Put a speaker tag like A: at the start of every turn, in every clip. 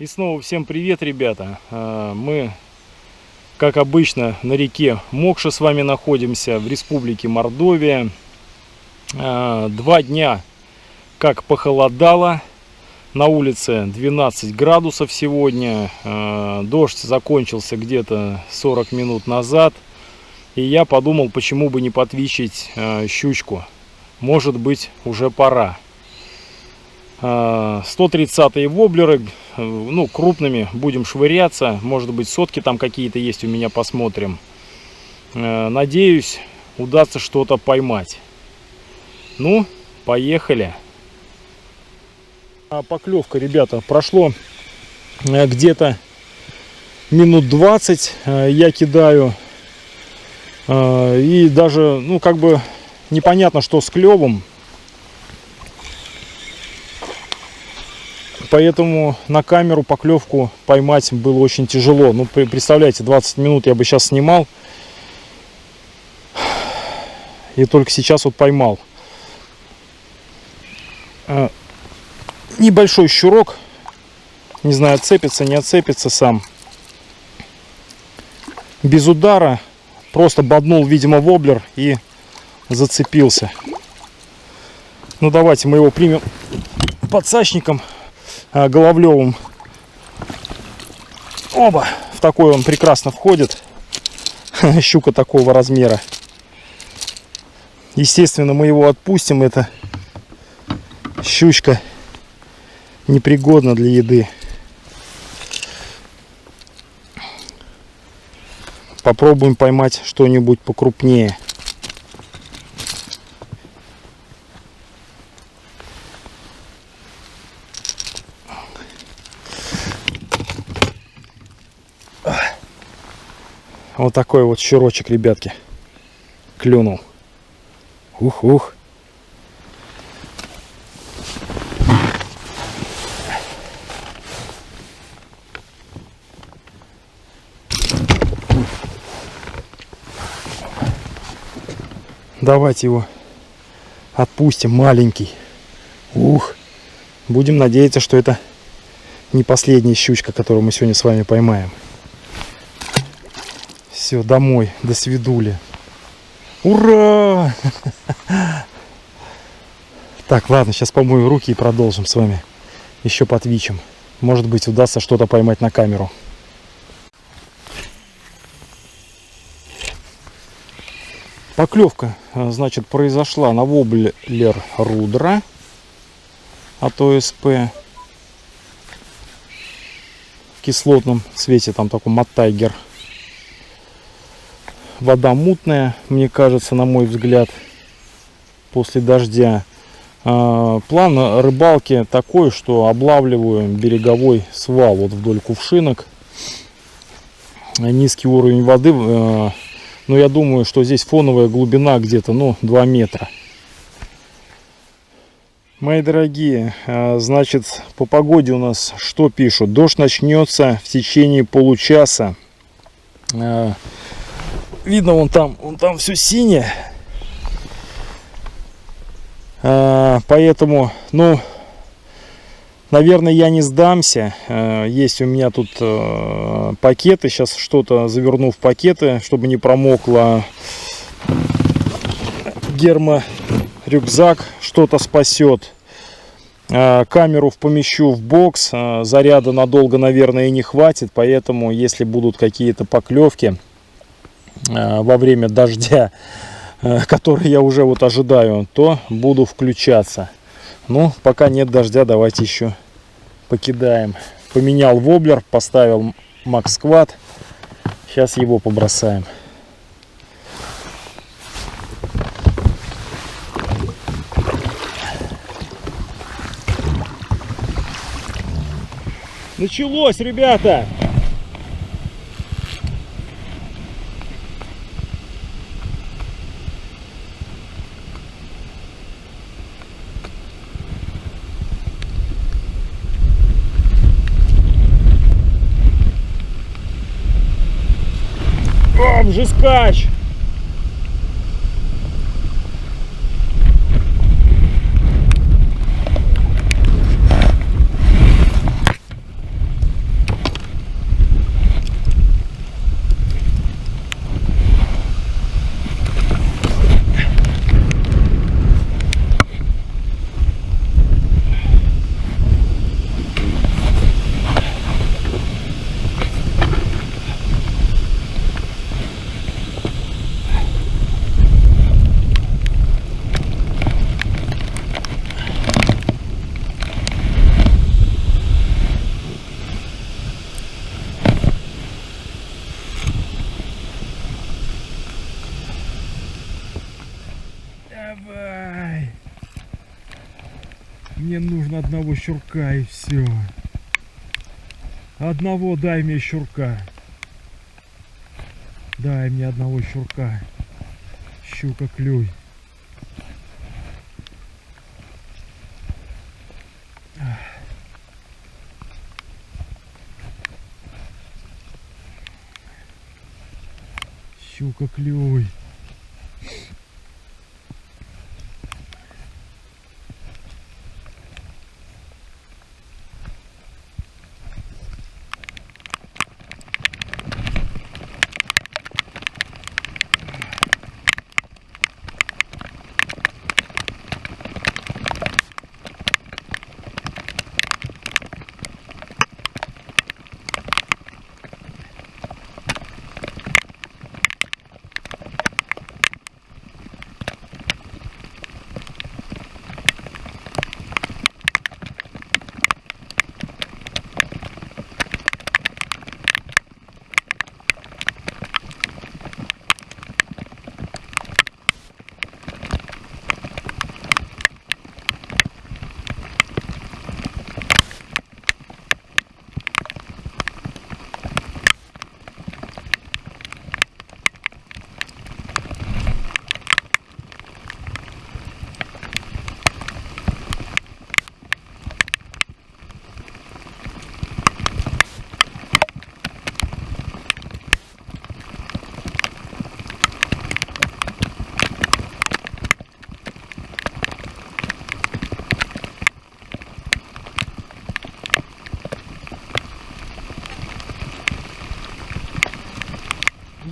A: снова всем привет, ребята. Мы, как обычно, на реке Мокша с вами находимся, в республике Мордовия. 2 дня как похолодало, на улице 12 градусов сегодня. Дождь закончился где-то 40 минут назад. И я подумал, почему бы не подвичить щучку. Может быть, уже пора. 130-е воблеры, ну, крупными будем швыряться. Может быть, сотки там какие-то есть у меня, посмотрим. Надеюсь, удастся что-то поймать. Ну, поехали. Поклевка, ребята, прошло где-то минут 20. Я кидаю. И даже, ну, как бы непонятно, что с клевом. Поэтому на камеру поклевку поймать было очень тяжело. Ну, представляете, 20 минут я бы сейчас снимал. И только сейчас вот поймал. Небольшой щурок. Не знаю, отцепится, не отцепится сам. Без удара. Просто боднул, видимо, воблер и зацепился. Ну, давайте мы его примем подсачником. Головлевым. Оба! В такой он прекрасно входит. Щука такого размера. Естественно, мы его отпустим. Это щучка непригодна для еды. Попробуем поймать что-нибудь покрупнее. Вот такой вот щурочек, ребятки, клюнул. Ух-ух. Давайте его отпустим, маленький. Ух. Будем надеяться, что это не последняя щучка, которую мы сегодня с вами поймаем. Все, домой, до свидули. Ура! Так, ладно, сейчас помою руки и продолжим с вами. Еще подвичим. Может быть, удастся что-то поймать на камеру. Поклевка, значит, произошла на воблер Рудра от ОСП. В кислотном цвете, там такой маттайгер. Вода мутная, мне кажется, на мой взгляд, после дождя. План рыбалки такой, что облавливаю береговой свал вот вдоль кувшинок. Низкий уровень воды, но я думаю, что здесь фоновая глубина где-то, ну, 2 метра. Мои дорогие, значит, по погоде у нас что пишут? Дождь начнется в течение получаса. Видно, вон там все синее. Поэтому, ну, наверное, я не сдамся. Есть у меня тут пакеты. Сейчас что-то заверну в пакеты, чтобы не промокло. Герморюкзак что-то спасет. Камеру помещу в бокс. Заряда надолго, наверное, и не хватит. Поэтому, если будут какие-то поклевки во время дождя, который я уже вот ожидаю, то буду включаться. Ну, пока нет дождя, давайте еще покидаем. Поменял воблер, поставил Максквад. Сейчас его побросаем. Началось, ребята! Жескач! Давай. Мне нужно одного щурка и все. Одного дай мне щурка. Дай мне одного щурка. Щука, клюй. Щука, клюй.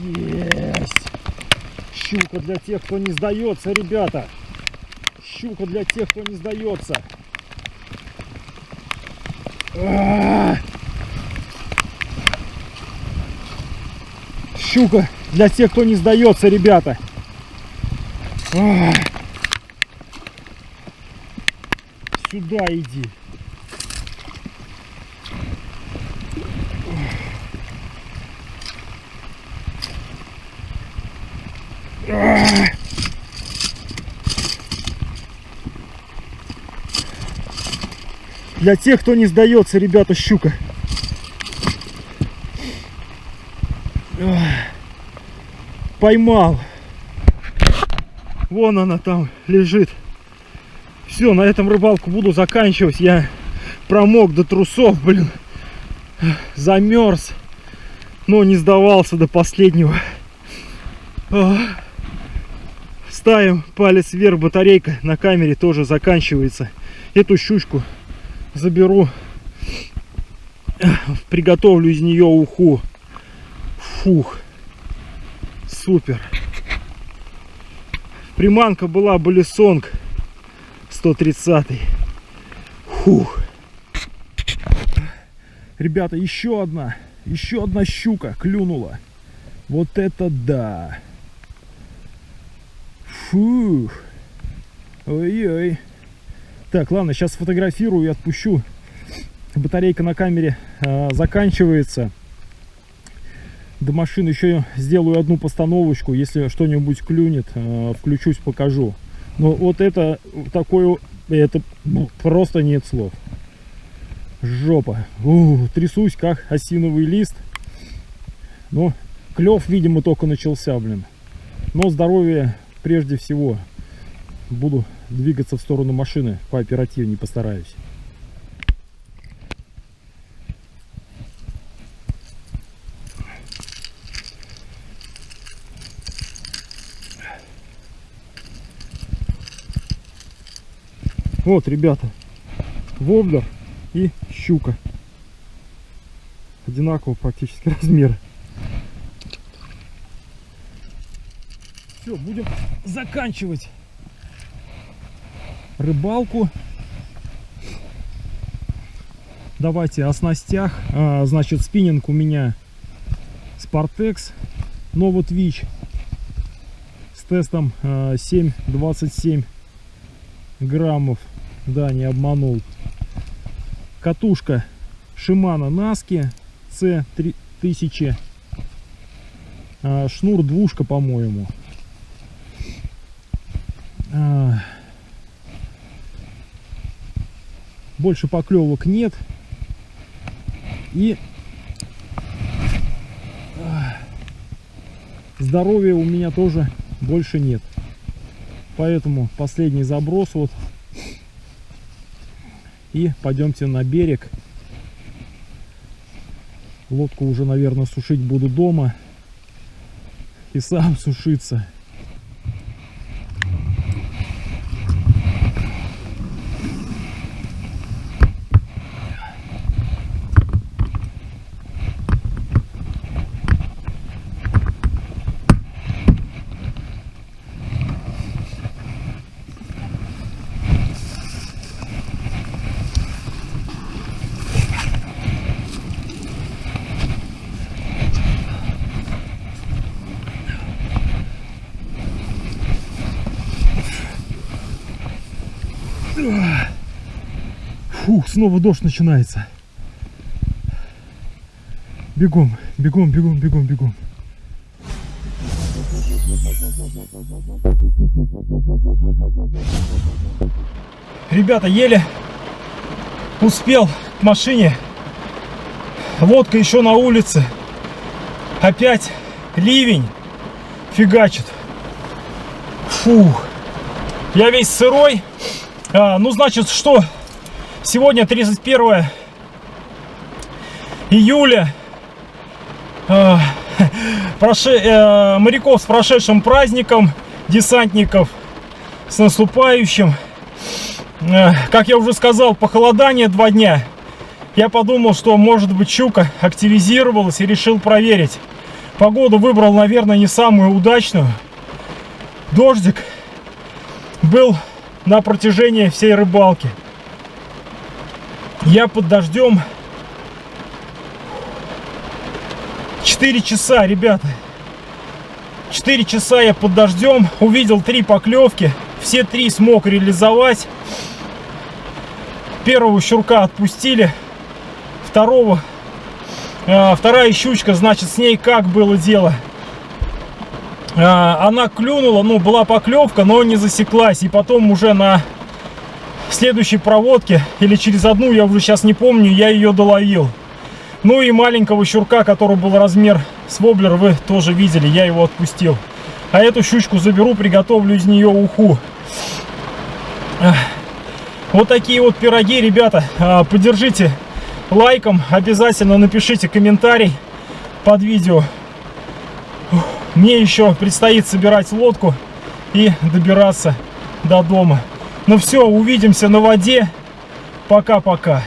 A: Есть! Щука для тех, кто не сдается, ребята! Щука для тех, кто не сдается! Щука для тех, кто не сдается, ребята! Сюда иди! Для тех, кто не сдается, ребята, щука. Поймал. Вон она там лежит. Все, на этом рыбалку буду заканчивать. Я промок до трусов, блин. Замерз. Но не сдавался до последнего. Ставим палец вверх, батарейка на камере тоже заканчивается. Эту щучку заберу, приготовлю из нее уху. Фух, супер. Приманка была Болисонг 130. Фух. Ребята, еще одна щука клюнула. Вот это да. Фух. Ой-ой. Так, ладно, сейчас сфотографирую и отпущу. Батарейка на камере заканчивается. До машины еще сделаю одну постановочку. Если что-нибудь клюнет, включусь, покажу. Но вот это такое, это просто нет слов. Жопа. Трясусь, как осиновый лист. Но клев, видимо, только начался, блин. Но здоровье прежде всего. Буду двигаться в сторону машины, пооперативнее постараюсь. Вот, ребята, воблер и щука. Одинакового практически размера. Все, будем заканчивать рыбалку. Давайте о снастях. Значит, спиннинг у меня Спартекс Nova Twitch с тестом 7,27 граммов. Да, не обманул. Катушка Shimano Naski C3000. Шнур двушка, по-моему. Больше поклевок нет. И здоровья у меня тоже больше нет. Поэтому последний заброс вот. И пойдемте на берег. Лодку уже, наверное, сушить буду дома. И сам сушиться. Фух, снова дождь начинается. Бегом, бегом, бегом, бегом, бегом. Ребята, еле успел к машине. Лодка еще на улице. Опять ливень фигачит. Фух. Я весь сырой. Ну, значит, что? Сегодня 31 июля. Моряков с прошедшим праздником, десантников с наступающим. Как я уже сказал, похолодание 2 дня. Я подумал, что может быть щука активизировалась и решил проверить. Погоду выбрал, наверное, не самую удачную. Дождик был на протяжении всей рыбалки. Я под дождем 4 часа, ребята. 4 часа я под дождем. Увидел 3 поклевки. Все 3 смог реализовать. Первого щурка отпустили. Вторая щучка, значит, с ней как было дело. Она клюнула, ну, была поклевка, но не засеклась. И потом уже на следующей проводке, или через одну, я уже сейчас не помню, я ее доловил. Ну и маленького щурка, который был размер с воблер, вы тоже видели, я его отпустил. А эту щучку заберу, приготовлю из нее уху. Вот такие вот пироги, ребята. Поддержите лайком, обязательно напишите комментарий под видео. Мне еще предстоит собирать лодку и добираться до дома. Ну все, увидимся на воде. Пока-пока.